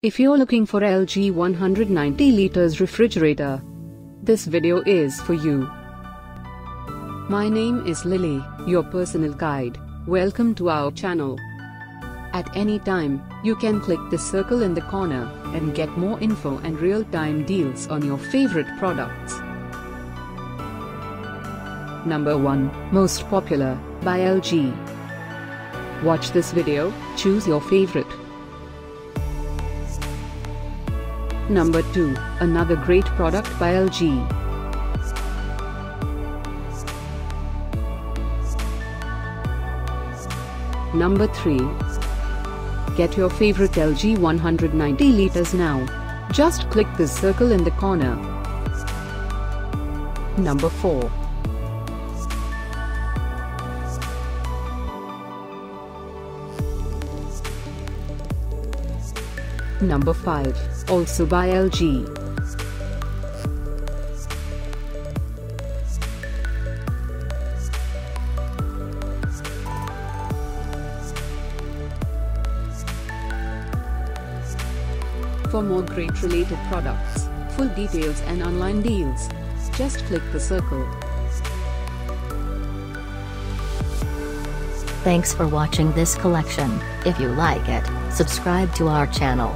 If you're looking for LG 190 liters refrigerator, this video is for you. My name is Lily, your personal guide. Welcome to our channel. At any time, you can click the circle in the corner and get more info and real-time deals on your favorite products. Number 1, Most Popular, by LG. Watch this video, choose your favorite. Number 2, another great product by LG. Number 3. Get your favorite LG 190 liters now. Just click the circle in the corner. Number 4. Number 5, also by LG. For more great related products, full details and online deals, just click the circle. Thanks for watching this collection. If you like it, subscribe to our channel.